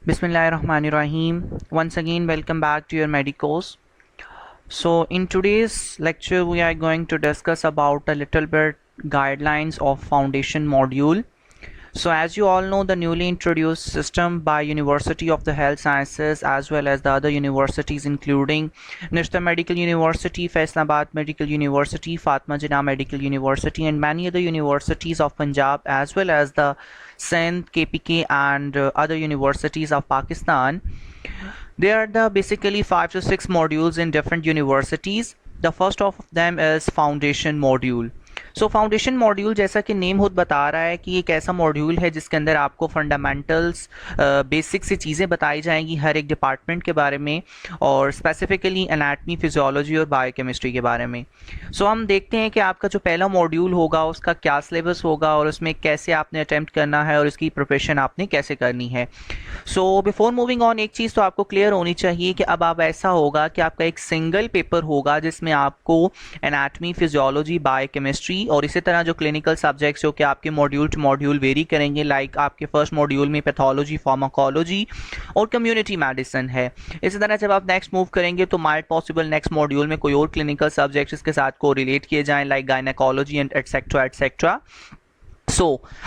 Bismillahirrahmanirrahim. Once again, welcome back to your Medicos. So, in today's lecture, we are going to discuss about a little bit guidelines of foundation module. So as you all know, the newly introduced system by University of the Health Sciences as well as the other universities including Nishta Medical University, Faisalabad Medical University, Fatma Jinnah Medical University and many other universities of Punjab as well as the Sindh, KPK and other universities of Pakistan. There are the basically 5 to 6 modules in different universities. The first of them is foundation module. So foundation module जैसा कि name खुद बता रहा है कि एक ऐसा module है जिसके अंदर आपको फंडामेंटल्स बेसिक सी चीज़ें बताई जाएंगी हर एक डिपार्टमेंट के बारे में और स्पेसिफिकली एनाटमी फिजियोलॉजी और बायोकेमिस्ट्री के बारे में। सो हम देखते हैं कि आपका जो पहला मॉड्यूल होगा उसका क्या सिलेबस होगा और उसमें कैसे आपने अटैम्प्ट करना है और इसकी प्रिपरेशन आपने कैसे करनी है। सो बिफोर मूविंग ऑन एक चीज़ तो आपको क्लियर होनी चाहिए कि अब ऐसा होगा कि आपका एक सिंगल पेपर होगा जिसमें आपको एनाटमी फिजियोलॉजी बायोकेमिस्ट्री और इसी तरह जो क्लिनिकल सब्जेक्ट्स जो कि आपके मॉड्यूल टू मॉड्यूल वेरी करेंगे, लाइक आपके फर्स्ट मॉड्यूल में पैथोलॉजी, फार्माकोलॉजी और कम्युनिटी मेडिसिन है। इसी तरह जब आप नेक्स्ट मूव करेंगे तो माइट पॉसिबल नेक्स्ट मॉड्यूल में कोई और क्लिनिकल सब्जेक्ट्स इसके साथ को रिलेट किए जाएं, like gynaecology and etcetera etcetera.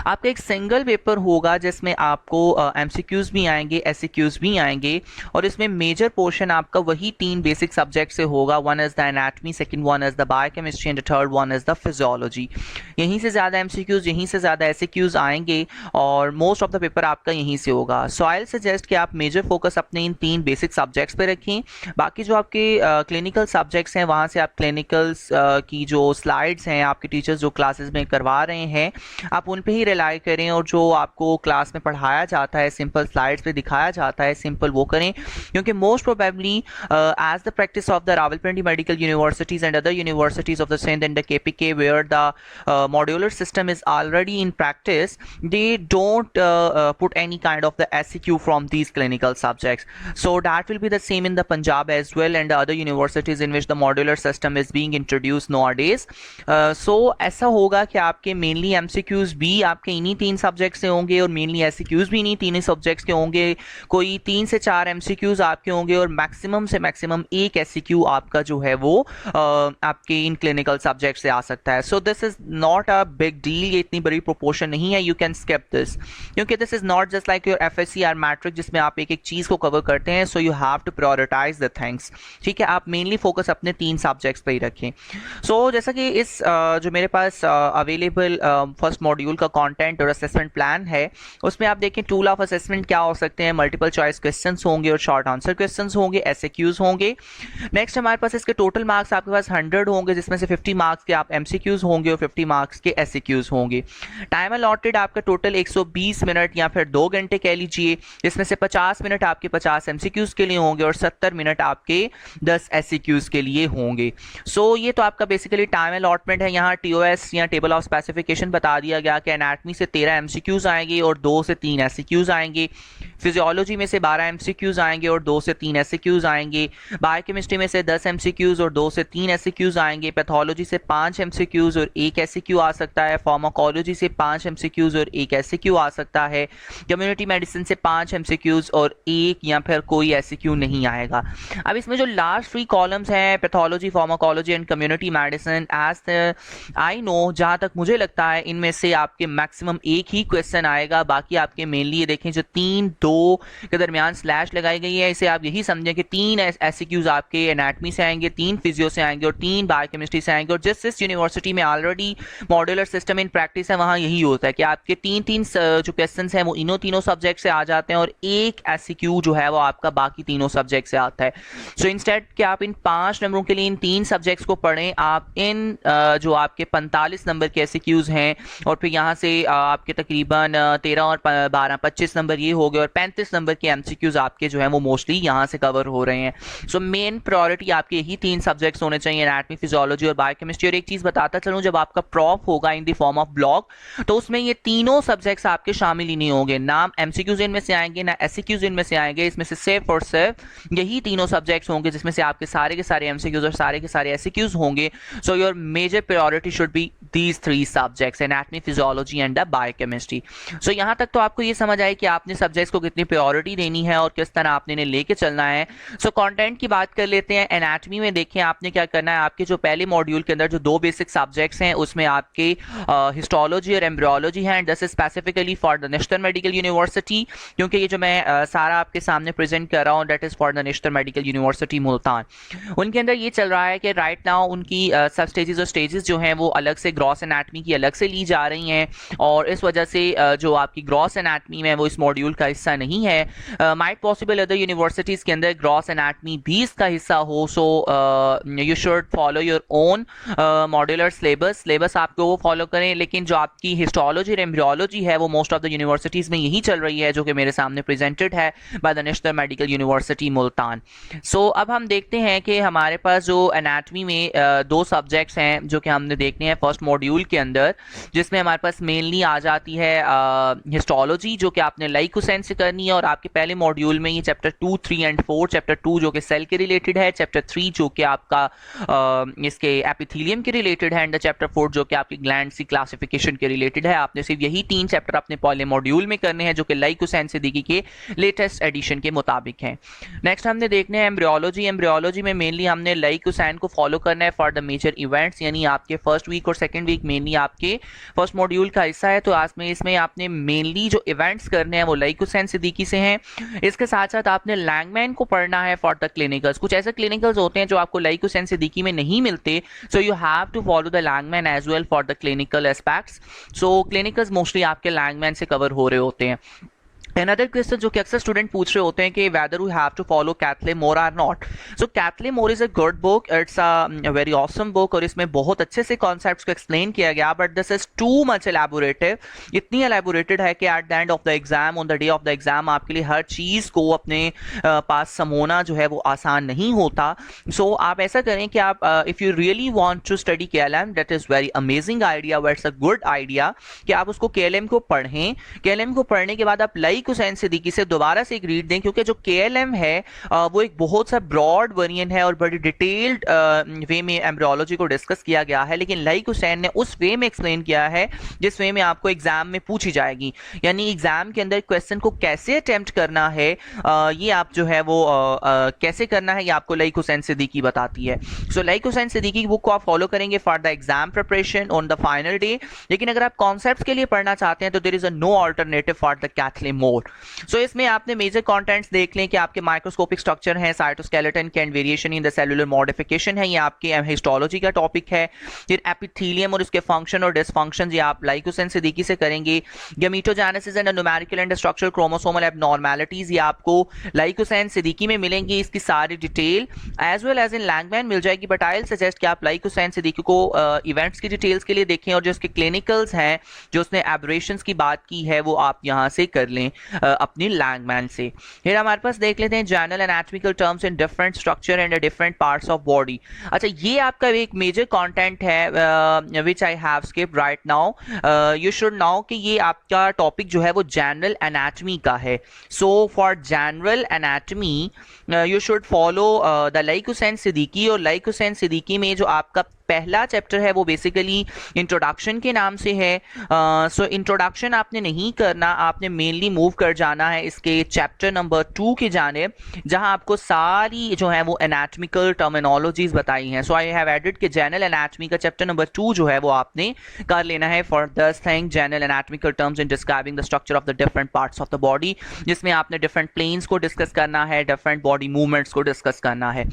आपका एक सिंगल पेपर होगा जिसमें आपको एमसीक्यूज भी आएंगे, एससीक्यूज भी आएंगे और इसमें मेजर पोर्शन आपका वही 3 बेसिक सब्जेक्ट से होगा। One is the anatomy, second one is the biochemistry and third one is the physiology. यहीं से ज़्यादा एमसीक्यूज, यहीं से ज़्यादा एससीक्यूज आएंगे और मोस्ट ऑफ द पेपर आपका यहीं से होगा। सो आई विल सजेस्ट कि आप मेजर फोकस अपने इन 3 बेसिक सब्जेक्ट्स पे रखें। बाकी जो आपके क्लिनिकल सब्जेक्ट्स हैं वहाँ से आप क्लिनिकल्स की जो स्लाइड्स हैं आपके टीचर्स जो क्लासेस में करवा रहे हैं आप उन पे ही रिलाई करें और जो आपको क्लास में पढ़ाया जाता है सिंपल स्लाइड्स पे दिखाया जाता है सिंपल वो करें, क्योंकि most probably as the practice of the Rawalpindi medical universities and other universities of the Sindh and the KPK where the modular system is already in practice, they don't put any kind of the SEQ from these clinical subjects. So that will be the same in the Punjab as well and the other universities in which the modular system is being introduced nowadays. So ऐसा होगा कि आपके mainly MCQs भी आपके इन्हीं 3 subject से होंगे और मेनली एससीक्यूज भी इन्हीं 3 सब्जेक्ट्स के होंगे। कोई 3 से 4 एमसीक्यूज आपके होंगे और मैक्सिमम से मैक्सिमम एक एससीक्यू आपका जो है वो आपके इन क्लिनिकल सब्जेक्ट से आ सकता है। So this is not a big deal, ये इतनी बड़ी प्रोपोर्शन नहीं है, यू कैन स्किप दिस, क्योंकि this is not just like your FSC और मैट्रिक जिसमें आप एक एक चीज़ को कवर करते हैं। So you have to prioritise the things, ठीक है। आप मेनली फोकस अपने 3 सब्जेक्ट्स पे ही रखें। सो जैसा कि इस जो मेरे पास अवेलेबल फर्स्ट मॉड्यूल का कंटेंट और असेसमेंट प्लान है उसमें आप देखें टूल ऑफ असेसमेंट क्या हो सकते हैं, मल्टीपल चॉइस क्वेश्चंस होंगे और शॉर्ट आंसर क्वेश्चंस होंगे, एसएक्यूज होंगे। नेक्स्ट हमारे पास इसके टोटल मार्क्स आपके पास 100 होंगे जिसमें से 50 मार्क्स के आप एमसीक्यूज होंगे और 50 मार्क्स के एसएक्यूज होंगे। टाइम अलॉटेड आपका टोटल 120 मिनट या फिर 2 घंटे कह लीजिए, जिसमें से 50 मिनट आपके 50 एमसीक्यूज के लिए होंगे और 70 मिनट आपके 10 एसएक्यूज के लिए होंगे। सो ये तो आपका बेसिकली टाइम अलॉटमेंट है। यहाँ टीओएस या टेबल ऑफ स्पेसिफिकेशन बता दिया गया कि एनाटमी से 13 एमसीक्यूज आएंगे और 2 से 3 एससीक्यूज आएंगे, फिजियोलॉजी में से 12 एमसीक्यूज आएंगे और 2 से 3 एससीक्यूज आएंगे, बायोकेमिस्ट्री में से 10 एमसीक्यूज और 2 से 3 एससीक्यूज आएंगे, पैथोलॉजी से 5 एमसीक्यूज और 1 एससीक्यू आ सकता है, फार्माकोलॉजी से 5 एमसीक्यूज और 1 एससीक्यू आ सकता है, कम्युनिटी मेडिसिन से 5 एमसीक्यूज और 1 या फिर कोई एससीक्यू नहीं आएगा। अब इसमें जो लास्ट 3 कॉलम्स हैं pathology, pharmacology and community medicine, as I know जहाँ तक मुझे लगता है इनमें से आपके मैक्सिमम एक ही क्वेश्चन आएगा। बाकी आपके मेनली ये देखें जो 3-2 के दरमियान स्लैश लगाई गई है, इसे आप यही समझें कि 3 एससीक्यूज आपके एनाटमी से आएंगे, 3 फिजियो से आएंगे और 3 बायोकेमिस्ट्री से आएंगे। और जिस यूनिवर्सिटी में already modular system in practice है वहाँ यही होता है कि आपके 3-3 जो क्वेश्चन हैं वो इन्हों तीनों सब्जेक्ट से आ जाते हैं और एक एससीक्यू जो है वो आपका बाकी तीनों सब्जेक्ट से आता है। सो इंस्टेड कि आप इन 5 नंबरों के लिए इन 3 सब्जेक्ट्स को पढ़ें, आप इन जो आपके 45 नंबर के एससीक्यूज हैं और फिर यहाँ से आपके तकरीबन 13 और 12 25 नंबर ये हो गए और 35 नंबर के एमसीक्यूज आपके जो हैं वो मोस्टली यहाँ से कवर हो रहे हैं। सो मेन प्रायोरिटी आपके यही 3 सब्जेक्ट्स होने चाहिए, एनाटमी, फिजियोलॉजी और बायोकेमिस्ट्री। और एक चीज़ बताता चलूँ, जब आपका प्रॉप होगा in the form of blog तो उसमें ये तीनों सब्जेक्ट्स आपके शामिल ही नहीं होंगे, ना एमसीक्यूज इनमें से आएंगे ना एससीक्यूज इनमें से आएंगे। इसमें से सिर्फ और सिर्फ यही तीनों सब्जेक्ट्स होंगे जिसमें से आपके सारे के सारे एमसीक्यूज और सारे के सारे एससीक्यूज होंगे। So your major priority should be these 3 subjects, anatomy, anatomy, physiology and the biochemistry. So यहाँ तक तो आपको ये समझ आए कि आपने सब्जेक्ट्स को कितनी प्रायोरिटी देनी है और किस तरह आपने इन्हें लेके चलना है। सो कंटेंट की बात कर लेते हैं। एनाटॉमी में देखें आपने क्या करना है, आपके जो पहले मॉड्यूल के अंदर जो 2 बेसिक सब्जेक्ट्स हैं उसमें आपके हिस्टोलॉजी और एम्ब्रियोलॉजी है, and this is specifically for the national medical university, क्योंकि ये जो मैं सारा आपके सामने प्रेजेंट कर रहा हूँ that is for the national medical university Multan. उनके अंदर ये चल रहा है कि राइट नाउ उनकी सब स्टेजेस और स्टेजेस जो हैं वो अलग से ग्रॉस एनाटॉमी की अलग से ली जा रही हैं, और इस वजह से जो आपकी ग्रॉस एनाटॉमी में वो इस मॉड्यूल का हिस्सा नहीं है। माइट पॉसिबल अदर यूनिवर्सिटीज़ के अंदर ग्रॉस एनाटॉमी भी इसका हिस्सा हो। सो you should follow your own modular syllabus आपको वो फॉलो करें, लेकिन जो आपकी हिस्टोलॉजी और एम्ब्रियोलॉजी है वो मोस्ट ऑफ द यूनिवर्सिटीज़ में यही चल रही है जो कि मेरे सामने प्रेजेंटेड है by the national medical university Multan. So अब हम देखते हैं कि हमारे पास जो एनाटॉमी में 2 सब्जेक्ट्स हैं जो कि हमने देखने हैं फर्स्ट मॉड्यूल के अंदर, जिसमें हमारे पास मेनली आ जाती है हिस्टोलॉजी जो कि आपने लाइकोसेन से करनी है, और आपके पहले मॉड्यूल में ये चैप्टर 2, 3 एंड 4, चैप्टर 2 जो कि सेल के रिलेटेड है, चैप्टर 3 जो कि आपका इसके एपिथेलियम के रिलेटेड है, एंड चैप्टर 4 जो कि आपकी ग्लैंड्स की क्लासिफिकेशन के रिलेटेड है। आपने सिर्फ यही 3 चैप्टर अपने पहले मॉड्यूल में करने हैं जो कि लाइकोसेन सिद्दीकी के लेटेस्ट एडिशन के मुताबिक हैं। नेक्स्ट हमने देखने हैं एम्ब्रियोलॉजी। एम्ब्रियोलॉजी में मेनली हमने लाइकोसेन को फॉलो करना है फॉर द मेजर इवेंट्स, यानी आपके फर्स्ट वीक और सेकंड वीक मेनली आपके फर्स्ट मॉड्यूल का हिस्सा है। तो आज में इसमें आपने मेनली जो इवेंट्स करने हैं वो लाइकोसेन सिद्दीकी से हैं। इसके साथ साथ आपने लैंगमैन को पढ़ना है फॉर द क्लिनिकल्स। कुछ ऐसे क्लिनिकल्स होते हैं जो आपको लाइकोसेन सिद्दीकी में नहीं मिलते, so you have to follow the Langman as well for the clinical aspects. So clinicals mostly आपके लैंगमैन से कवर हो रहे होते हैं। Another question जो कि अक्सर स्टूडेंट पूछ रहे होते हैं कि whether we have to follow Kathleen Moore or not. So Kathleen Moore is a good book. It's a very awesome book और इसमें बहुत अच्छे से concepts को explain किया गया, but this is too much elaborative. इतनी elaborated है कि at the end of the exam, on the day of the exam, आपके लिए हर चीज़ को अपने पास समोना जो है वो आसान नहीं होता. So आप ऐसा करें कि आप if you really want to study KLM, that is very amazing idea, it's a good idea कि आप उसको KLM को पढ़ें. KLM को पढ़ने के बाद आप लाइकोसेन सिद्दीकी से दोबारा से एक रीड दें, क्योंकि जो KLM है वो एक बहुत सा ब्रॉड वेरिएंट है और बड़ी डिटेल्ड वे में एम्ब्रियोलॉजी को डिस्कस किया गया है, लेकिन लाइकोसेन ने उस वे में एक्सप्लेन किया है जिस वे में आपको एग्जाम में पूछी जाएगी, यानी एग्जाम के अंदर क्वेश्चन को कैसे अटेम्प्ट करना है, ये आप जो है वो कैसे करना है ये आपको लाइकोसेन सिद्दीकी बताती है. सो लाइकोसेन सिद्दीकी की बुक को आप फॉलो करेंगे for the exam preparation on the final day, लेकिन अगर आप कॉन्सेप्ट्स के लिए पढ़ना चाहते हैं तो there is a no alternative for the Kathleen Moore. So इसमें आपने मेजर कंटेंट्स देख लें कि आपके माइक्रोस्कोपिक स्ट्रक्चर है, साइटोस्केलेटन के and variation in the cellular modification है, ये आपके हिस्टोलॉजी का टॉपिक है. फिर एपिथेलियम और उसके फंक्शन और डिसफंक्शन ये आप लाइकोसेन सिद्दीकी से करेंगे. Gametogenesis and numerical and structural chromosomal abnormalities ये आपको लाइकोसेन सिद्दीकी में मिलेंगी, इसकी सारी detail as well as in Langman मिल जाएगी, बट आई विल सजेस्ट कि आप लाइकोसेन सिद्दीकी को इवेंट्स की डिटेल्स के लिए देखें और जो उसके क्लिनिकल्स हैं, जो उसने एब्रेशंस की बात की है, वो आप यहाँ से कर लें अपनी लैंगमैन से. फिर हमारे पास देख लेते हैं general anatomical terms in different structure and different parts of body. अच्छा, ये आपका एक मेजर कंटेंट है which I have skipped right now. You should know कि ये आपका टॉपिक जो है वो जनरल एनाटॉमी का है. So for general anatomy you should follow the Laiq Hussain Siddiqui, और लाइकोसेन सिद्दीकी में जो आपका पहला चैप्टर है वो बेसिकली इंट्रोडक्शन के नाम से है. सो इंट्रोडक्शन आपने नहीं करना, आपने मेनली मूव कर जाना है इसके चैप्टर नंबर 2 की जानिब, जहां आपको सारी जो है वो एनाटॉमिकल टर्मिनोलॉजीज बताई हैं. सो आई हैव एडेड कि जनरल एनाटॉमी का चैप्टर नंबर 2 जो है वो आपने कर लेना है for this thing, general anatomical terms in describing the structure of the different parts of the body, जिसमें आपने डिफरेंट प्लेन्स को डिस्कस करना है, डिफरेंट बॉडी मूवमेंट्स को डिस्कस करना है.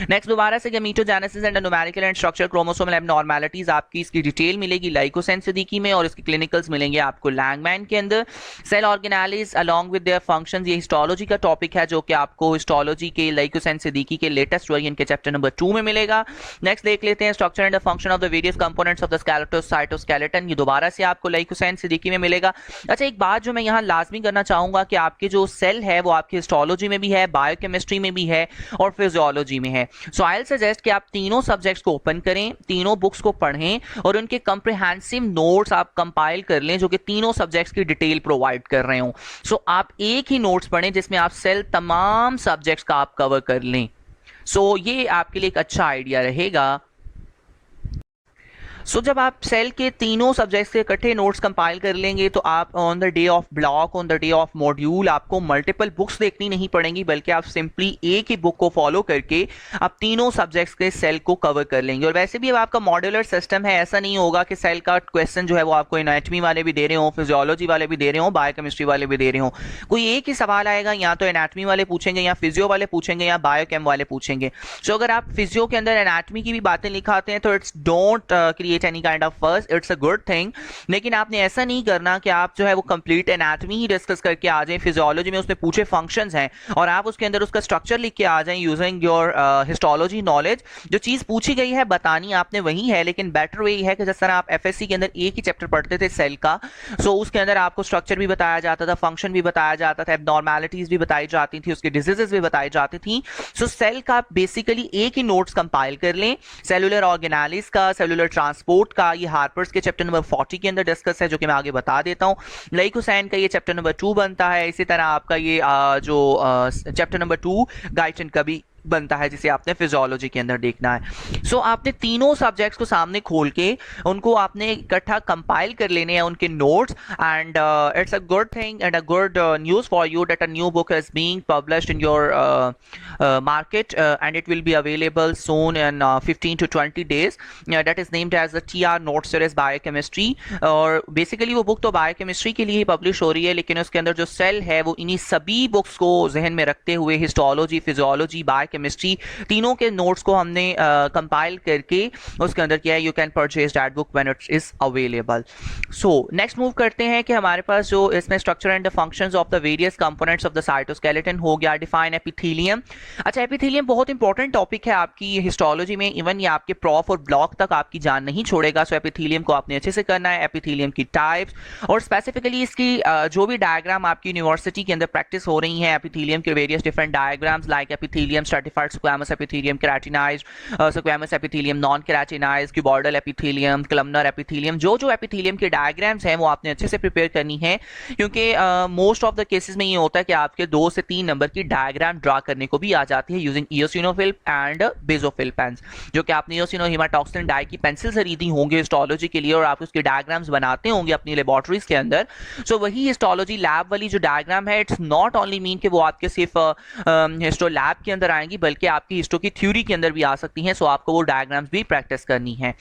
नेक्स्ट दोबारा से gametogenesis and numerical and structural chromosomal एबनॉर्मैलिटीज आपकी इसकी डिटेल मिलेगी लाइकोसेन सिद्दीकी में, और इसके क्लिनिकल्स मिलेंगे आपको लैंगमैन के अंदर. Cell organelles along with their functions ये हिस्टोलॉजी का टॉपिक है जो कि आपको हिस्टोलॉजी के लाइकोसेन सिद्दीकी के लेटेस्ट वेरिएंट के चैप्टर नंबर 2 में मिलेगा. नेक्स्ट देख लेते हैं structure and the function of the various components of the cytoskeleton, ये दोबारा से आपको लाइकोसेन सिद्दीकी में मिलेगा. अच्छा, एक बात जो मैं यहाँ लाजमी करना चाहूंगा कि आपके जो सेल है वो आपकी हिस्टोलॉजी में भी है, बायोकेमिस्ट्री में भी है और फिजियोलॉजी में है. सो आई विल सजेस्ट कि आप तीनों सब्जेक्ट्स को ओपन करें, तीनों बुक्स को पढ़ें और उनके कंप्रिहेंसिव नोट्स आप कंपाइल कर लें जो कि तीनों सब्जेक्ट्स की डिटेल प्रोवाइड कर रहे हो. सो आप एक ही नोट्स पढ़ें जिसमें आप सेल तमाम सब्जेक्ट्स का आप कवर कर लें. सो ये आपके लिए एक अच्छा आइडिया रहेगा. सो जब आप सेल के तीनों सब्जेक्ट्स के इकट्ठे नोट्स कंपाइल कर लेंगे तो आप on the day of block, on the day of module आपको मल्टीपल बुक्स देखनी नहीं पड़ेंगी, बल्कि आप सिंपली एक ही बुक को फॉलो करके आप तीनों सब्जेक्ट्स के सेल को कवर कर लेंगे। और वैसे भी अब आपका मॉड्यूलर सिस्टम है, ऐसा नहीं होगा कि सेल का क्वेश्चन जो है वो आपको एनाटॉमी वाले भी दे रहे हो, फिजियोलॉजी वाले भी दे रहे हो, बायोकेमिस्ट्री वाले भी दे रहे हो। कोई एक ही सवाल आएगा, या तो एनाटॉमी वाले पूछेंगे, या फिजियो वाले पूछेंगे, या बायोकेम वाले पूछेंगे। सो अगर आप फिजियो के अंदर एनाटॉमी की भी बातें लिखाते हैं तो it's don't create any kind of first, it's a good thing. लेकिन आपने ऐसा नहीं करना कि आप जो है वो कंप्लीट एनाटॉमी ही डिस्कस करके आ जाएं, फिजियोलॉजी में उसमें पूछे फंक्शंस हैं और आप उसके अंदर उसका स्ट्रक्चर लिख के आ जाएं यूजिंग योर हिस्टोलॉजी नॉलेज। जो चीज़ पूछी गई है बतानी आपने वही है, लेकिन बेटर वे है कि जिस तरह आप एफएससी के अंदर एक ही चैप्टर पढ़ते थे सेल का, सो उसके अंदर आपको स्ट्रक्चर भी बताया जाता था, फंक्शन भी बताया जाता था, एबनॉर्मैलिटीज भी बताई जाती थी, उसके डिजीजेस भी बताई जाती थी। सो सेल का बेसिकली एक ही नोट्स कंपाइल कर लें। सेलुलर ऑर्गेनालिस का, सेलुलर ट्रांसपोर्ट का, ये हार्पर्स के चैप्टर नंबर 40 के अंदर डिस्कस है, जो कि मैं आगे बता देता हूँ। लाइकोसाइन का ये चैप्टर नंबर 2 बनता है। इसी तरह आपका ये जो चैप्टर नंबर 2 गाइटिन का भी बनता है, जिसे आपने फिजियोलॉजी के अंदर देखना है। सो आपने तीनों सब्जेक्ट्स को सामने खोल के उनको आपने इकट्ठा कंपाइल कर लेने हैं उनके notes. And it's a good thing and a good news for you that a new book is being published in your market and it will be available soon in 15 to 20 days. That is named as the TR Note Series Biochemistry। और basically वो book तो biochemistry के लिए ही publish हो रही है, लेकिन उसके अंदर जो सेल है वो इन्हीं सभी बुक्स को जहन में रखते हुए हिस्टोलॉजी, फिजियोलॉजी, बायोकेमिस्ट्री तीनों के नोट्स को हमने कंपाइल करके उसके अंदर किया है। You can purchase that book when it is available. So next move करते हैं कि हमारे पास जो इसमें structure and the functions of the various components of the cytoskeleton हो गया। Define epithelium. अच्छा, एपिथेलियम बहुत इंपॉर्टेंट टॉपिक है आपकी हिस्टोलॉजी में, इवन ये आपके प्रॉफ और ब्लॉक तक आपकी जान नहीं छोड़ेगा। सो एपिथेलियम को आपने अच्छे से करना है, एपिथेलियम की टाइप्स और स्पेसिफिकली इसकी जो भी डायग्राम आपकी यूनिवर्सिटी के अंदर प्रैक्टिस हो रही है एपिथेलियम के various different diagrams like epithelium stratified squamous epithelium, keratinised squamous epithelium, non keratinised, cuboidal epithelium, columnar epithelium, जो एपिथेलियम के डायग्राम्स हैं वो आपने अच्छे से प्रिपेयर करनी है, क्योंकि मोस्ट ऑफ द केसेस में ये होता है कि आपके 2 से 3 नंबर की डायग्राम ड्रा करने को भी आ जाती है यूजिंग इयोसिनोफिल एंड बेसोफिल पेन्स, जो कि आपने इयोसिनो हेमाटॉक्सिन डाई की पेंसिल खरीदी होंगी हिस्टोलॉजी के लिए और आप उसके डायग्राम्स बनाते होंगे अपनी लेबोरेटरीज के अंदर। सो वही हिस्टोलॉजी लैब वाली जो डायग्राम है, इट्स नॉट ओनली मीन कि वो आपके सिर्फ हिस्टो लैब के अंदर आएंगी, बल्कि आपकी हिस्टो की थ्योरी के अंदर भी आ सकती हैं। सो आपको वो डायग्राम्स भी प्रैक्टिस करनी है।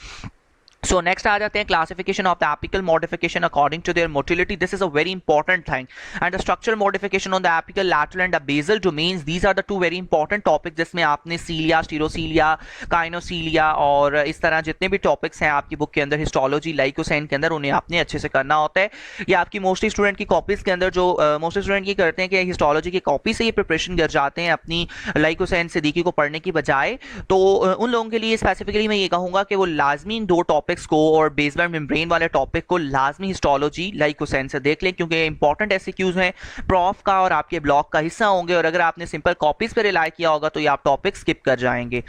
So next आ जाते हैं classification of the apical modification according to their motility. This is a very important thing, and the structural modification on the apical, lateral and the basal domains. These are the two very important topics जिसमें आपने सीलिया, स्टीरोसीलिया, काइनोसीलिया और इस तरह जितने भी topics हैं आपकी book के अंदर हिस्टोलॉजी लाइकोसाइन के अंदर, उन्हें आपने अच्छे से करना होता है। ये आपकी मोस्टली स्टूडेंट की कॉपीज के अंदर जो मोस्टली स्टूडेंट ये करते हैं कि हिस्टोलॉजी की कॉपी से ये प्रिपरेशन कर जाते हैं अपनी लाइकोसाइन सिद्दीकी को पढ़ने की बजाय। तो उन लोगों के लिए स्पेसिफिकली मैं ये कहूँगा कि वो लाजमी इन 2 टॉपिक्स को और बेसमेंट मेम्ब्रेन वाले टॉपिक को लाजमी हिस्टोलॉजी लाइकोसाइन से देख लें, क्योंकि इंपॉर्टेंट एमसीक्यूज हैं, प्रॉफ का और आपके ब्लॉक का हिस्सा होंगे, और अगर आपने सिंपल कॉपीज पर रिलाई किया होगा तो ये आप टॉपिक स्किप कर जाएंगे।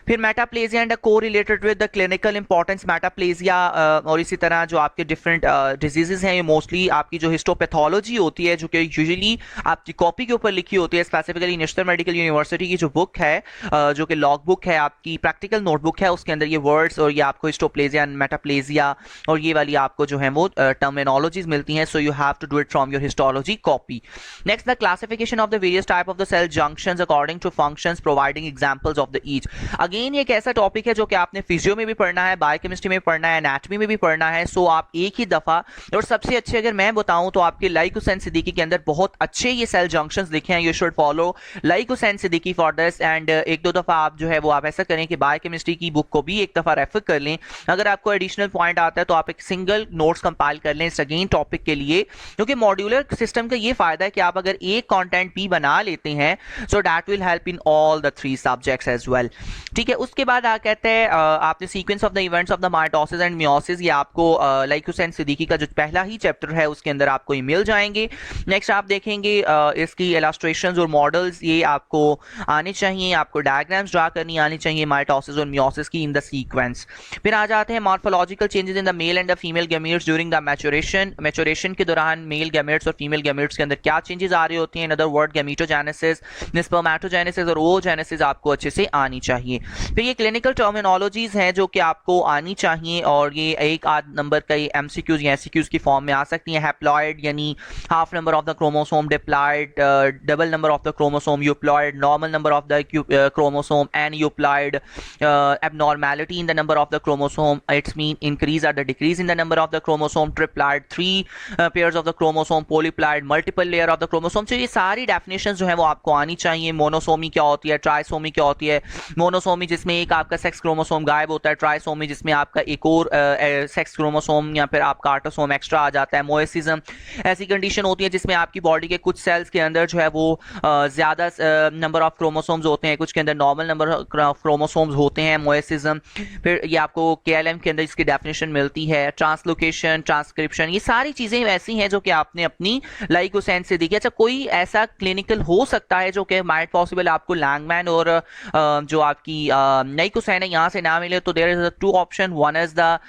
फिर मेटाप्लेजिया एंड को related with the clinical importance metaplasia, और इसी तरह जो आपके डिफरेंट डिजीजेज हैं, ये मोस्टली आपकी जो हिस्टोपैथोलॉजी होती है, जो कि यूजुअली आपकी कॉपी के ऊपर लिखी होती है। स्पेसिफिकली नेशनल मेडिकल यूनिवर्सिटी की जो बुक है, जो कि लॉग बुक है, आपकी प्रैक्टिकल नोटबुक है, उसके अंदर ये वर्ड्स और ये आपको हिस्टोप्लेजिया एंड मेटाप्लेजिया और ये वाली आपको जो है वो टर्मिनोलॉजीज मिलती हैं। So you have to do it from your histology copy. Next, the classification of the various type of the cell junctions according to functions, providing examples of the each. Again ये एक ऐसा topic है जो कि आपने physio में भी पढ़ना है, बायोकेमिस्ट्री में पढ़ना है, एनाटॉमी में भी पढ़ना है। सो आप एक ही दफा, और सबसे अच्छे अगर मैं बताऊं तो आपके लाइकोसाइन सिद्दीकी के अंदर बहुत अच्छे ये सेल जंक्शंस लिखे हैं। You should follow Laiq Hussain Siddiqui for this, and 1-2 दफा आप जो है वो आप ऐसा करें कि बायोकेमिस्ट्री की बुक को भी एक दफा रेफर कर लें। अगर आपको एडिशनल पॉइंट आता है तो आप एक सिंगल नोट्स कंपाइल कर लें इस अगेन टॉपिक के लिए, क्योंकि मॉड्यूलर सिस्टम का ये फायदा है कि आप अगर एक कंटेंट भी बना लेते हैं so that will help in all the 3 subjects as well. ठीक है, उसके बाद आ कहते हैं आपने sequence of the events of the mitosis and meiosis, ये आपको लाइकोसाइन सिद्दीकी का जो पहला ही चैप्टर है उसके अंदर आपको ये मिल जाएंगे। नेक्स्ट आप देखेंगे इसकी इलस्ट्रेशंस और मॉडल्स, ये आपको आने चाहिए, आपको डायग्राम्स ड्रा करनी आनी चाहिए माइटोसिस और मियोसिस की इन द सीक्वेंस। फिर आ जाते हैं morphological changes in the male and the female gametes during the maturation के दौरान मेल गैमेट्स और फीमेल गैमेट्स के अंदर क्या चेंजेस आ रही होती हैं। In other word gametogenesis, spermatogenesis और ओजेनेसिस आपको अच्छे से आनी चाहिए। फिर ये क्लिनिकल टर्मिनोलॉजीज हैं जो कि आपको आनी चाहिए और ये एक आध नंबर का एमसीक्यूज या एससीक्यूज की फॉर्म में आ सकती हैं। हैप्लॉइड यानी half number of the chromosome, diploid double number of the chromosome, euploid normal number of the chromosome, and euploid abnormality in the number of the chromosome, it's mean increase or the decrease in the number of the chromosome, triploid 3 pairs of the chromosome, polyploid multiple layer of the chromosome। तो ये सारी definitions जो है वो आपको आनी चाहिए। Monosomy क्या होती है, ट्राइसोमी क्या होती है। मोनोसोमी जिसमें एक आपका सेक्स क्रोमोसोम गायब होता है, ट्राइसोमी जिसमें आपका एक और सेक्स क्रोमोसोम या फिर आपका ऑटोसोम एक्स्ट्रा आ जाता है। मोएसिज्म ऐसी कंडीशन होती है जिसमें आपकी बॉडी के कुछ सेल्स के अंदर जो है वो ज्यादा नंबर ऑफ क्रोमोसोम्स होते हैं, कुछ के अंदर नॉर्मल नंबर ऑफ क्रोमोसोम्स होते हैं। मोएसिज्म, फिर ये आपको केएलएम के अंदर इसकी डेफिनेशन मिलती है। ट्रांसलोकेशन, ट्रांसक्रिप्शन, ये सारी चीजें ऐसी हैं जो कि आपने अपनी लाइकोसेंस से देखी। अच्छा, कोई ऐसा क्लिनिकल हो सकता है जो कि माइट पॉसिबल आपको लैंगमैन और जो आपकी लाइकोसेन है यहाँ से ना मिले, तो there is two option. One is the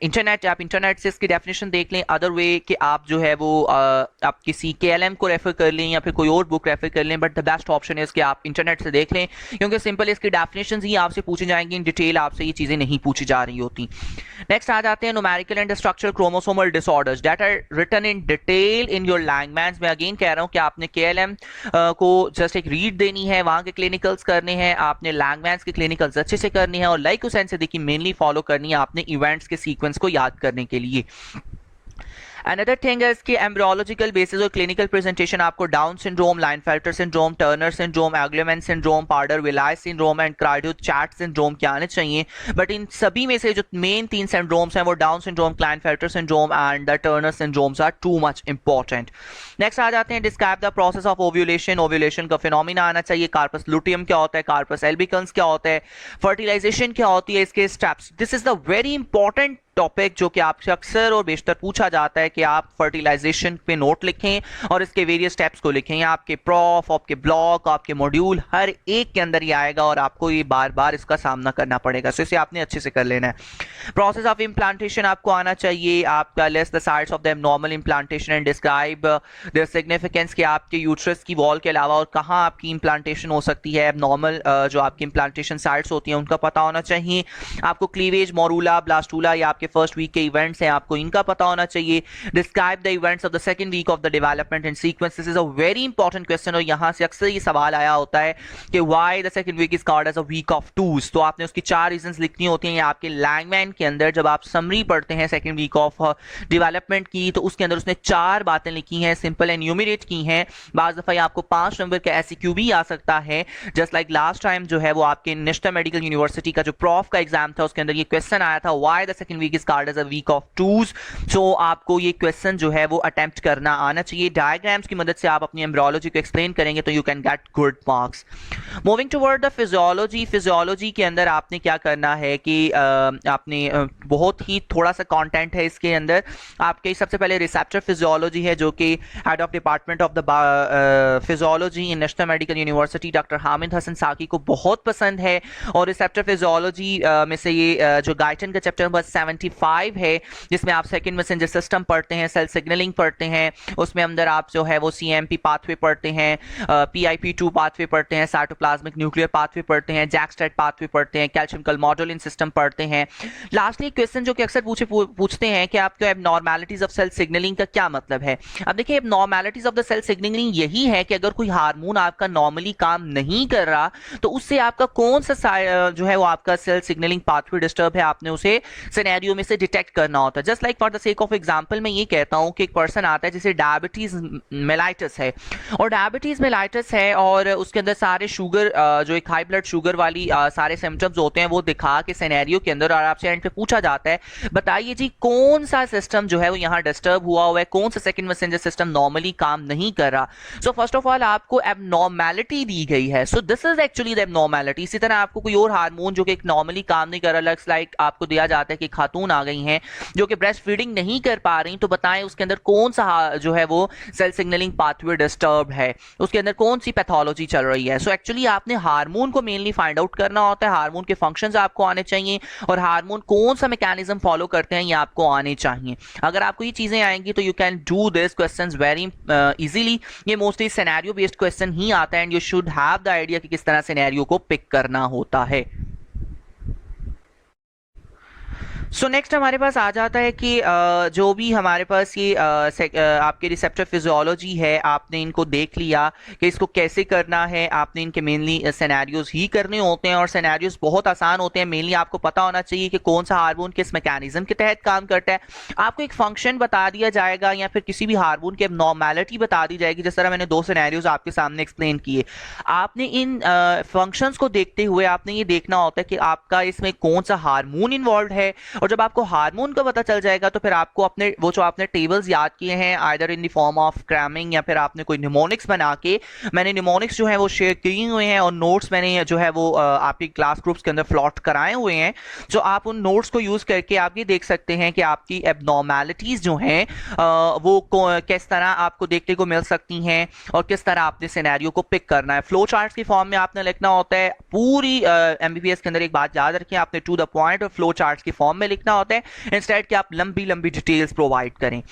internet, आप इंटरनेट से इसकी डेफिनेशन देख लें। अदर वे कि आप जो है वो आप किसी केएलएम को रेफर कर लें या फिर कोई और बुक रेफर कर लें, but the best option is कि आप इंटरनेट से देख लें, क्योंकि सिंपल इसकी डेफिनेशंस ही आपसे पूछी जाएंगी, इन डिटेल आपसे ये चीजें नहीं पूछी जा रही होती। नेक्स्ट आ जाते हैं numerical and structural chromosomal disorders that are written in detail in your Langman's. मैं अगेन कह रहा हूं कि आपने केएलएम को जस्ट एक रीड देनी है, वहां के क्लिनिकल्स करने हैं, आपने लैंगमैन्स के क्लिनिकल्स अच्छे से करनी है और लाइकोसेन से देखिए मेनली फॉलो करनी है आपने इवेंट्स के सीक्वेंस को याद करने के लिए। Another thing is कि एम्ब्रियोलॉजिकल बेसिस और क्लिनिकल प्रेजेंटेशन आपको down syndrome, Klinefelter syndrome, Turner syndrome, Angelman syndrome, Prader Willi syndrome and cri du chat syndrome के आने चाहिए। बट इन सभी में से जो मेन 3 सिंड्रोम्स हैं वो down syndrome, Klinefelter syndrome and the Turner syndromes are too much important. Next आ जाते हैं describe the process of ovulation. Ovulation का फिनोमिना आना चाहिए। कार्पस लुटियम क्या होता है, कार्पस एल्बिकन्स क्या होता है, फर्टिलाइजेशन क्या होती है, इसके steps. This is the very important topic जो कि आपसे अक्सर और बेशतर पूछा जाता है कि आप फर्टिलाइजेशन पे नोट लिखें और इसके वेरियस स्टेप्स को लिखें। आपके प्रॉफ, आपके ब्लॉक, आपके मॉड्यूल हर एक के अंदर ये आएगा और आपको ये बार बार इसका सामना करना पड़ेगा, सो इसे आपने अच्छे से कर लेना है। प्रोसेस ऑफ इम्प्लांटेशन आपको आना चाहिए। आपका list the sites of the abnormal implantation and describe their significance कि आपके यूट्रस की वॉल के अलावा और कहाँ आपकी इम्प्लांटेशन हो सकती है। एब्नॉर्मल जो आपकी इम्प्लांटेशन साइट्स होती हैं उनका पता होना चाहिए। आपको क्लीवेज, मोरूला, ब्लास्टूला या आपके फर्स्ट वीक के इवेंट्स हैं आपको इनका पता होना चाहिए। Describe the events of the second week of the development and sequence. This is a very important question और यहां से अक्सर ये सवाल आया होता है कि why the second week is called as a week of twos. तो आपने उसकी 4 रीजंस लिखनी होती हैं। आपके लैंगमैन के अंदर जब आप समरी पढ़ते हैं सेकंड वीक ऑफ डेवलपमेंट की, तो उसके अंदर उसने 4 बातें लिखी हैं, सिंपल एंड न्यूमरेट की हैं। बाज़ दफा आपको 5 नंबर का एसक्यू भी आ सकता है, जस्ट लाइक लास्ट टाइम जो है वो आपके नेशनल मेडिकल यूनिवर्सिटी का जो प्रॉफ का एग्जाम था उसके अंदर ये क्वेश्चन आया था, why the second week is called as a week of twos. So आपको ये क्वेश्चन जो है वो अटेम्प्ट करना आना चाहिए। डायग्राम्स की मदद से आप अपनी एम्ब्रियोलॉजी को एक्सप्लेन करेंगे तो you can get good marks. Moving toward the physiology. Physiology के अंदर आपने क्या करना है कि आपने बहुत ही थोड़ा सा कंटेंट है इसके अंदर। आपके सबसे पहले रिसेप्टर फिजियोलॉजी है जो कि head of department of the physiology in national medical university doctor Hamid Hasan Saqi को बहुत पसंद है। और रिसेप्टर फिजियोलॉजी में से ये जो गाइटन का चैप्टर नंबर 75 है जिसमें आप सेकंड मैसेंजर सिस्टम पढ़ते हैं, सेल सिग्नलिंग पढ़ते हैं, उसमें अंदर आप जो है वो CMP पाथवे पढ़ते हैं, PIP2 पाथवे पढ़ते हैं, साइटोप्लाज्मिक न्यूक्लियर पाथवे पढ़ते हैं, जैकस्टेट पाथवे पढ़ते हैं, कैल्शियम कलमोडुलिन सिस्टम पढ़ते हैं। लास्टली क्वेश्चन जो कि अक्सर पूछते हैं कि आपको एबनॉर्मैलिटीज ऑफ सेल सिग्नलिंग का क्या मतलब है। अब देखिए abnormalities of the cell signalling यही है कि अगर कोई हार्मोन आपका नॉर्मली काम नहीं कर रहा तो उससे आपका कौन सा जो है वो आपका सेल सिग्नलिंग पाथवे डिस्टर्ब है, आपने उसे सिनेरियो में से डिटेक्ट करना होता है। Just like for the sake of example मैं ये कहता हूं कि एक पर्सन आता है जिसे डायबिटीज मेलाइटिस है और डायबिटीज मेलाइटिस है और उसके अंदर सारे शुगर जो एक हाई ब्लड शुगर वाली सारे सिम्टम्स होते हैं वो दिखा के सिनेरियो के अंदर और आपसे एंड पे पूछा जाता है बताइए जी कौन सा सिस्टम जो है वो यहाँ डिस्टर्ब हुआ है, कौन सा सेकंड मैसेंजर सिस्टम नॉर्मली काम नहीं कर रहा। सो फर्स्ट ऑफ ऑल आपको एबनॉर्मैलिटी दी गई है, so this is actually the abnormality. इसी तरह आपको कोई और हार्मोन जो कि एक नॉर्मली काम नहीं कर रहा, लाइक आपको दिया जाता है कि खातून खातून आ गई हैं जो कि ब्रेस्ट फीडिंग नहीं कर पा रही, तो बताएं उसके अंदर कौन सा जो है वो सेल सिग्नलिंग पाथवे डिस्टर्ब है, उसके अंदर कौन सी पैथोलॉजी चल रही है। सो एक्चुअली आपने हार्मोन को मेनली फाइंड आउट करना होता है, हार्मोन के फंक्शंस आपको आने चाहिए और हार्मोन कौन सा मैकेनिज्म फॉलो करते हैं ये आपको आने चाहिए। अगर आपको ये चीजें आएंगी तो you can do this questions very easily. ये मोस्टली सिनेरियो बेस्ड क्वेश्चन ही आता है and you should have the idea कि किस तरह सिनेरियो को पिक करना होता है। सो नेक्स्ट हमारे पास आ जाता है कि जो भी हमारे पास ये आपके रिसेप्टर फिजियोलॉजी है, आपने इनको देख लिया कि इसको कैसे करना है। आपने इनके मेनली सिनेरियोज ही करने होते हैं और सिनेरियोज बहुत आसान होते हैं। मेनली आपको पता होना चाहिए कि कौन सा हार्मोन किस मैकेनिज्म के तहत काम करता है। आपको एक फंक्शन बता दिया जाएगा या फिर किसी भी हार्मोन की एबनॉर्मेलिटी बता दी जाएगी। जिस तरह मैंने 2 सिनेरियोज आपके सामने एक्सप्लेन किए, आपने इन फंक्शंस को देखते हुए आपने ये देखना होता है कि आपका इसमें कौन सा हार्मोन इन्वॉल्व है। और जब आपको हार्मोन का पता चल जाएगा तो फिर आपको अपने वो जो आपने टेबल्स याद किए हैं either in the form of cramming या फिर आपने कोई निमोनिक्स बना के, मैंने निमोनिक्स जो है वो शेयर किए हुए हैं और नोट्स मैंने जो है वो आपकी क्लास ग्रुप्स के अंदर प्लॉट कराए हुए हैं। जो आप उन नोट्स को यूज करके आप ये देख सकते हैं कि आपकी एबनॉर्मेलिटीज जो हैं वो किस तरह आपको देखने को मिल सकती हैं और किस तरह आपने सिनेरियो को पिक करना है। फ्लो चार्ट्स की फॉर्म में आपने लिखना होता है। पूरी एमबीबीएस के अंदर एक बात याद रखें, आपने टू द पॉइंट और फ्लो चार्ट्स की फॉर्म में लिखना होता है इंस्टेड कि आप लंबी लंबी डिटेल्स प्रोवाइड करें।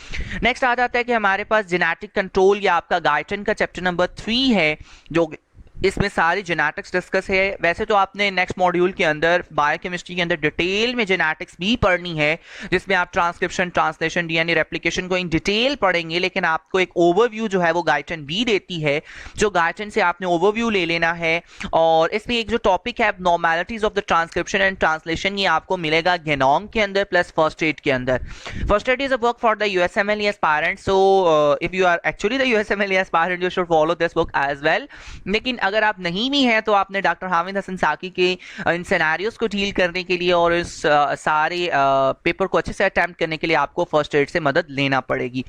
नेक्स्ट आ जाता है कि हमारे पास जेनेटिक कंट्रोल या आपका गाइटन का चैप्टर नंबर 3 है, जो इसमें सारी जेनेटिक्स डिस्कस है। वैसे तो आपने नेक्स्ट मॉड्यूल के अंदर बायोकेमिस्ट्री के अंदर डिटेल में जेनेटिक्स भी पढ़नी है, जिसमें आप ट्रांसक्रिप्शन, ट्रांसलेशन, डीएनए रेप्लिकेशन को इन डिटेल पढ़ेंगे, लेकिन आपको एक ओवरव्यू जो है वो गाइटन भी देती है, जो गाइटन से आपने ओवरव्यू ले लेना है। और इसमें एक जो टॉपिक है normalities of the transcription and translation, ये आपको मिलेगा गेनोम के अंदर प्लस फर्स्ट एड के अंदर। First aid is a work for the USMLE aspirant, so if you are actually the USMLE aspirant you should follow this book as well. लेकिन अगर आप नहीं भी हैं तो आपने डॉक्टर हामिद हसन साकी के इन सिनेरियोज को डील करने के लिए और इस सारे पेपर को अच्छे से अटेम्प्ट करने के लिए आपको फर्स्ट एड से मदद लेना पड़ेगी।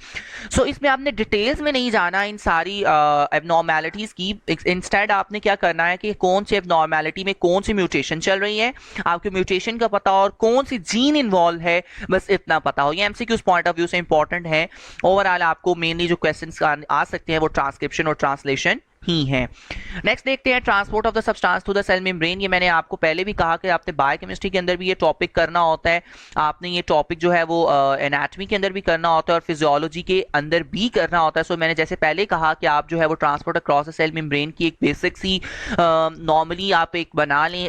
सो इसमें आपने डिटेल्स में नहीं जाना इन सारी एबनॉर्मेलिटीज की। इंस्टेड आपने क्या करना है कि कौन सी एबनॉर्मेलिटी में कौन सी म्यूटेशन चल रही है, आपके म्यूटेशन का पता और कौन सी जीन इन्वॉल्व है, बस इतना पता हो। ये एमसीक्यूज पॉइंट ऑफ व्यू से इंपॉर्टेंट है। ओवरऑल आपको मेनली जो क्वेश्चंस आ सकते हैं वो ट्रांसक्रिप्शन और ट्रांसलेशन ही है। नेक्स्ट देखते हैं transport of the substance through the cell membrane. ये मैंने आपको पहले भी कहा कि आपने बायोकेमिस्ट्री के अंदर भी ये टॉपिक करना होता है, आपने ये टॉपिक जो है वो एनाटॉमी के अंदर भी करना होता है और फिजियोलॉजी के अंदर भी करना होता है। सो मैंने जैसे पहले कहा कि आप जो है वो transport across the cell membrane की एक बेसिक सी नॉर्मली आप एक बना लें,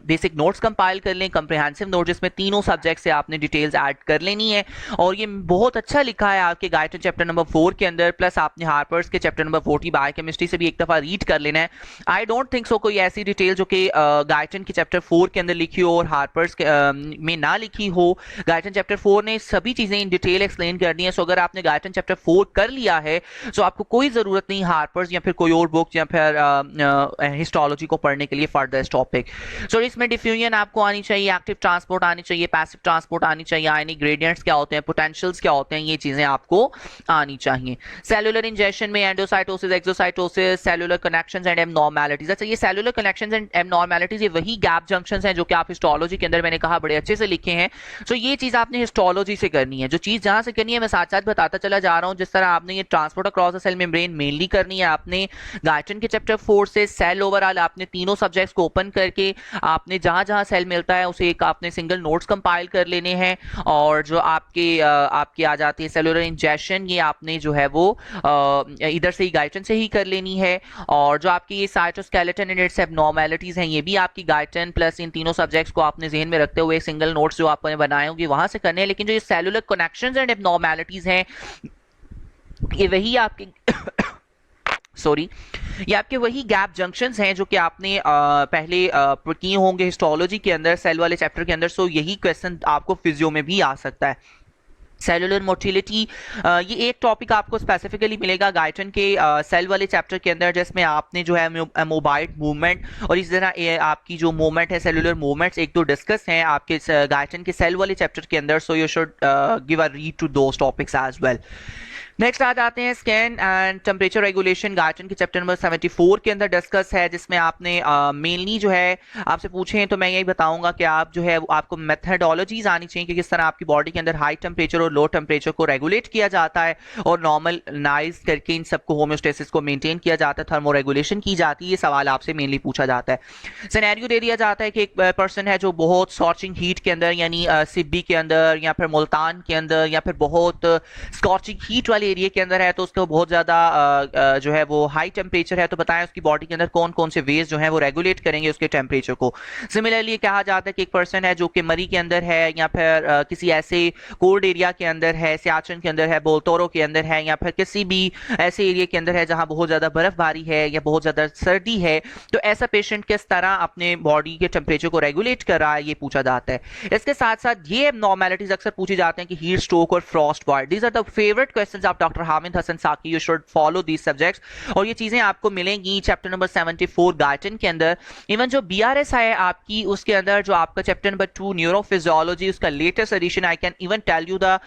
बेसिक नोट्स कंपाइल कर लें, कंप्रिहेंसिव नोट, जिसमें तीनों सब्जेक्ट से आपने डिटेल्स ऐड कर लेनी है। और ये बहुत अच्छा लिखा है आपके गाइटन चैप्टर नंबर 4 के अंदर, प्लस आपने हार्पर्स के चैप्टर नंबर 40 बायोकेमिस्ट्री से भी एक दफा रीड कर लेना है। आई डोंट थिंक सो कोई ऐसी डिटेल जो कि गाइटन के चैप्टर 4 के अंदर लिखी हो और हार्पर्स में ना लिखी हो। गाइटन चैप्टर 4 ने सभी चीजें इन डिटेल एक्सप्लेन कर दी है। सो अगर आपने गाइटन चैप्टर 4 कर लिया है तो आपको कोई जरूरत नहीं हार्पर्स या फिर कोई और बुक या फिर हिस्टोलॉजी को पढ़ने के लिए फर्दर इस टॉपिक। सो इसमें डिफ्यूजन आपको आनी चाहिए, एक्टिव ट्रांसपोर्ट आनी चाहिए, पैसिव ट्रांसपोर्ट आनी चाहिए, आयनिक ग्रेडियंट्स क्या होते हैं, पोटेंशियल्स क्या होते हैं, ये चीजें आपको आनी चाहिए। सेलुलर इंजेक्शन में endocytosis, exocytosis, cellular connections and abnormalities. अच्छा, ये सेलुलर कनेक्शंस एंड एबनॉर्मेलिटीज ये वही गैप जंक्शंस हैं जो कि आप हिस्टोलॉजी के अंदर मैंने कहा बड़े अच्छे से लिखे हैं। सो ये चीज आपने हिस्टोलॉजी से करनी है। जो चीज जहां से करनी है मैं साथ साथ बताता चला जा रहा हूं। जिस तरह आपने ये transport across the cell membrane mainly करनी है, आपने गाइटन के चैप्टर 4 से सेल ओवरऑल आपने तीनों सब्जेक्ट्स को ओपन करके आपने जहां जहां सेल मिलता है उसे एक आपने सिंगल नोट्स कंपाइल कर लेने हैं। और जो आपके आ जाती है सेलुलर इंजेक्शन, ये आपने जो है वो इधर से ही गाइटन से ही कर लेनी है। और जो आपकी ये साइटोस्केलेटन एंड इट्स एबनॉर्मेलिटीज हैं, ये भी आपकी गाइटन प्लस इन तीनों सब्जेक्ट्स को आपने ज़हन में रखते हुए सिंगल नोट्स जो आपने बनाए होंगे वहां से करने हैं। लेकिन जो ये सेलुलर कनेक्शंस एंड एबनॉर्मेलिटीज हैं ये वही आपके सॉरी ये आपके वही गैप जंक्शंस हैं जो कि आपने पहले किए होंगे हिस्टोलॉजी के अंदर सेल वाले चैप्टर के अंदर। सो यही क्वेश्चन आपको फिजियो में भी आ सकता है। सेलुलर मोटिलिटी, ये एक टॉपिक आपको स्पेसिफिकली मिलेगा गाइटन के सेल वाले चैप्टर के अंदर, जिसमें आपने जो है मोबाइल मूवमेंट और इस तरह आपकी जो मूवमेंट है सेलुलर मूवमेंट्स एक दो डिस्कस हैं आपके गाइटन के सेल वाले चैप्टर के अंदर। So you should give a read to those topics as well. Next आ जाते हैं skin and temperature regulation Guyton के चैप्टर नंबर 74 के अंदर डिस्कस है, जिसमें आपने मेनली जो है आपसे पूछे हैं तो मैं यही बताऊंगा कि आप जो है आपको मेथडोलॉजीज आनी चाहिए कि किस तरह आपकी बॉडी के अंदर हाई टेम्परेचर और लो टेम्परेचर को रेगुलेट किया जाता है और नॉर्मलाइज करके इन सबको होम्योस्टेसिस को मेंटेन किया जाता है, थर्मो रेगुलेशन की जाती है। ये सवाल आपसे मेनली पूछा जाता है। सिनेरियो दे दिया जाता है कि एक पर्सन है जो बहुत स्कॉचिंग हीट के अंदर यानी सिब्बी के अंदर या फिर मुल्तान के अंदर या फिर बहुत स्कॉचिंग हीट वाले एरिया के अंदर है, तो उसको बहुत ज़्यादा जो है वो हाई टेम्परेचर है, तो बताएं उसकी बॉडी के अंदर कौन कौन से वेज जो है वो रेगुलेट करेंगे उसके टेम्परेचर को। सिमिलरली कहा जाता है कि एक पर्सन है जो कि मरी के अंदर है या फिर किसी ऐसे कोल्ड एरिया के अंदर है, सियाचिन के अंदर है, बोलतोरो के अंदर है, या फिर किसी भी ऐसे एरिया के अंदर है जहां बहुत ज़्यादा बर्फबारी है या बहुत ज़्यादा सर्दी है, तो ऐसा पेशेंट किस तरह अपने बॉडी के टेम्परेचर को रेगुलेट कर रहा है, ये पूछा जाता है। इसके साथ साथ ये एबनॉर्मैलिटीज अक्सर पूछी जाते हैं कि हीट स्ट्रोक और frostbite, these are the favourite questions of doctor Hamid Hasan Saqi. You should follow these subjects और ये चीजें आपको मिलेंगी चैप्टर नंबर 74 गार्टन के अंदर। इवन जो बीआरएस है आपकी, उसके अंदर जो आपका चैप्टर नंबर 2 न्यूरोफिजियोलॉजी, उसका latest edition, I can even tell you the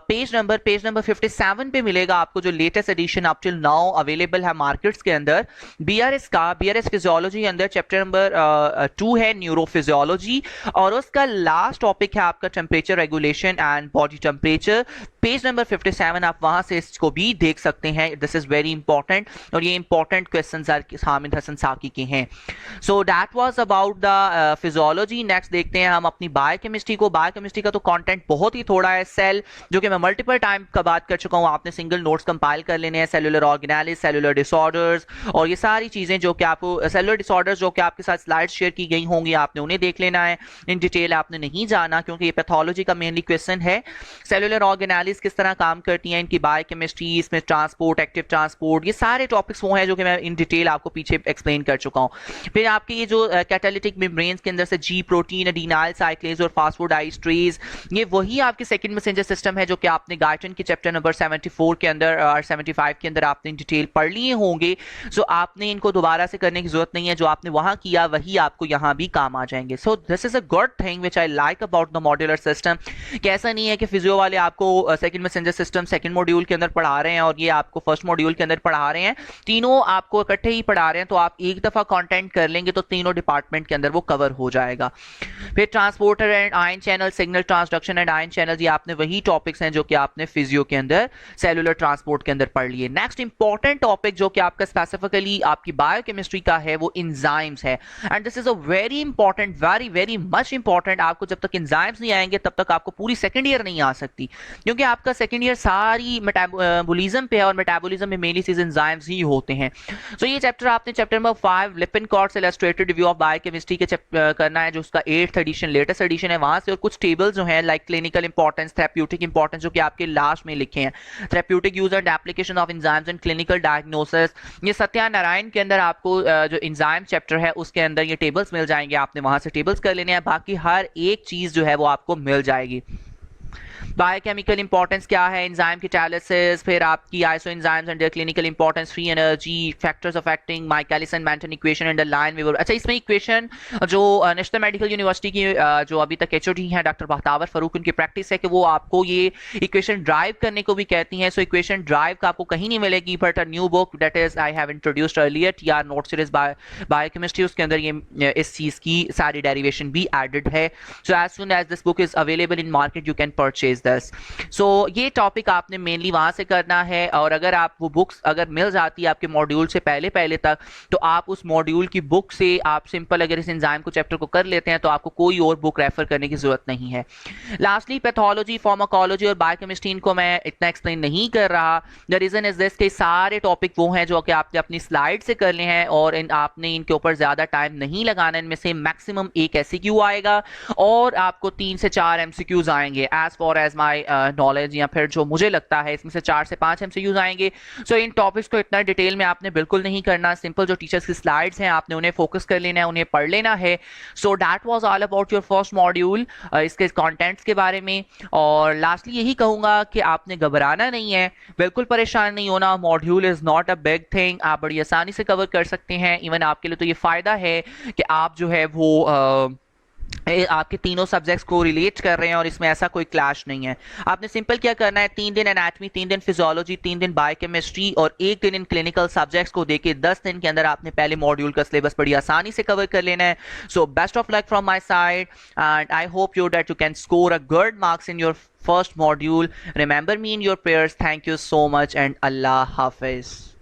page number 57 पे मिलेगा आपको जो latest edition up till now available है मार्केट्स के अंदर बीआरएस का। बीआरएस फिजियोलॉजी के अंदर चैप्टर नंबर 2 है न्यूरोफिजियोलॉजी और उसका लास्ट टॉपिक है आपका temperature regulation and body temperature, page number 57। आप वहां से इसको भी देख सकते हैं। दिस इज वेरी इंपॉर्टेंट और ये इंपॉर्टेंट क्वेश्चंस हामिद हसन साकी के हैं। So that was about the physiology. Next देखते हैं हम अपनी बायोकेमिस्ट्री को। बायोकेमिस्ट्री का तो कंटेंट बहुत ही थोड़ा है। सेल, जो कि मैं मल्टीपल टाइम का बात कर चुका हूं, आपने सिंगल नोट्स कंपाइल कर लेने हैं। सेलुलर ऑर्गेनेलिस, सेलुलर डिसऑर्डर्स और ये सारी चीजें जो कि आपको सेलुलर डिसऑर्डर्स जो कि आपके साथ स्लाइड्स शेयर की गई होंगी, आपने उन्हें देख लेना है। इन डिटेल आपने नहीं जाना क्योंकि ये पैथोलॉजी का मेनली क्वेश्चन है। सेलुलर ऑर्गेनेलिस किस तरह काम करती हैं, इनकी बायोकेमिस्ट्री, इसमें ट्रांसपोर्ट, एक्टिव ट्रांसपोर्ट, ये सारे टॉपिक्स वो हैं जो कि मैं इन डिटेल आपको पीछे एक्सप्लेन कर चुका हूं। फिर आपके ये जो कैटालिटिक मेम्ब्रेन्स के अंदर से जी प्रोटीन, एडिनाइल साइक्लेज और फास्फोडाइस्ट्रेज, ये वही आपके सेकंड मैसेंजर सिस्टम है जो कि आपने गार्टन के चैप्टर नंबर 74 के अंदर और 75 के अंदर आपने इन डिटेल पढ़ लिए होंगे। सो आपने इनको दोबारा से करने की जरूरत नहीं है, जो आपने वहां किया वही आपको यहाँ भी काम आ जाएंगे। सो this is a good thing which I like about the modular system. कैसा नहीं है कि फिजियो वाले आपको second messenger system second module के अंदर पढ़ा रहे हैं और ये आपको फर्स्ट मॉड्यूल के अंदर पढ़ा रहे हैं, तीनों आपको इकट्ठे ही पढ़ा रहे हैं, तो आप एक दफा कंटेंट कर लेंगे तो तीनों डिपार्टमेंट के अंदर वो कवर हो जाएगा। फिर transporter and ion channel, signal transduction and ion channel, ये आपने वही टॉपिक्स हैं जो कि आपने फिजियो के अंदर सेलुलर ट्रांसपोर्ट के अंदर पढ़ लिए। नेक्स्ट इंपॉर्टेंट टॉपिक जो कि आपका स्पेसिफिकली आपकी बायोकेमिस्ट्री का है वो एंजाइम्स है and this is a very important, very very much important. आपको जब तक एंजाइम्स नहीं आएंगे तब तक आपको पूरी सेकंड ईयर नहीं आ सकती, क्योंकि आपका सेकंड ईयर सारी मेटाबॉलिज्म पे है और मेटाबॉलिज्म में मेनली चीज एंजाइम्स ही होते हैं। सो ये चैप्टर आपने chapter number 5 Lippincott's illustrated review of biochemistry के करना है, जो उसका 8th एडिशन लेटेस्ट एडिशन है वहां से, और कुछ टेबल्स जो हैं like clinical importance, therapeutic importance, जो कि आपके लास्ट में लिखे हैं, therapeutic use and application of enzymes and clinical diagnosis. ये सत्यानारायण के अंदर आपको जो एंजाइम चैप्टर है उसके अंदर ये टेबल्स मिल जाएंगे, आपने वहां से टेबल्स कर लेने हैं, बाकी हर एक चीज जो है वो आपको मिल जाएगी। बायोकेमिकल इंपॉर्टेंस क्या है, एंजाइम कैटालिसिस, फिर आपकी isoenzymes and their clinical importance, free energy, factors affecting Michaelis and Menten equation and the Lineweaver. अच्छा, इसमें इक्वेशन जो नेशनल मेडिकल यूनिवर्सिटी की जो अभी तक एचओडी हैं डॉक्टर बख्तावर फरूक, उनकी प्रैक्टिस है कि वो आपको ये इक्वेशन ड्राइव करने को भी कहती हैं। सो इक्वेशन ड्राइव का आपको कहीं नहीं मिलेगी, but a new book that is I have introduced earlier, TR note series biochemistry, उसके अंदर ये इस चीज की सारी डेरिवेशन भी एडेड है। So as soon as this book is available in market you can purchase this. So ये टॉपिक आपने मेनली वहां से करना है, और अगर आप वो बुक्स अगर मिल जाती है आपके मॉड्यूल से पहले पहले तक, तो आप उस मॉड्यूल की बुक से आप सिंपल अगर इस एंजाइम को चैप्टर को कर लेते हैं तो आपको कोई और बुक रेफर करने की जरूरत नहीं है। लास्टली पैथोलॉजी, फार्माकोलॉजी और बायोकेमिस्ट्री, इनको मैं इतना एक्सप्लेन नहीं कर रहा। द रीजन इज दिस के सारे टॉपिक वो हैं जो कि आपने अपनी स्लाइड से करने हैं और आपने इनके ऊपर ज्यादा टाइम नहीं लगाना। इनमें से मैक्सिमम एक एससीक्यू आएगा और आपको 3 से 4 एमसीक्यूज आएंगे as far as my knowledge, या फिर जो मुझे लगता है इसमें से 4 से 5 एमसीक्यूज आएंगे। सो इन टॉपिक्स को इतना डिटेल में आपने बिल्कुल नहीं करना, सिंपल जो टीचर्स की स्लाइड्स हैं आपने उन्हें फोकस कर लेना है, उन्हें पढ़ लेना है। So that was all about your first module, इसके कंटेंट्स के बारे में। और लास्टली यही कहूंगा कि आपने घबराना नहीं है, बिल्कुल परेशान नहीं होना। Module is not a big thing, आप बड़ी आसानी से कवर कर सकते हैं। इवन आपके लिए तो ये फायदा है कि आप जो है वो आपके तीनों सब्जेक्ट्स को रिलेट कर रहे हैं और इसमें ऐसा कोई क्लैश नहीं है। आपने सिंपल क्या करना है, 3 दिन एनाटमी, 3 दिन फिजियोलॉजी, 3 दिन बायोकेमिस्ट्री और 1 दिन इन क्लिनिकल सब्जेक्ट्स को देके 10 दिन के अंदर आपने पहले मॉड्यूल का सिलेबस बड़ी आसानी से कवर कर लेना है। So best of luck from my side and I hope you that you can score a good marks in your first module. Remember me in your prayers. Thank you so much and Allah Hafiz.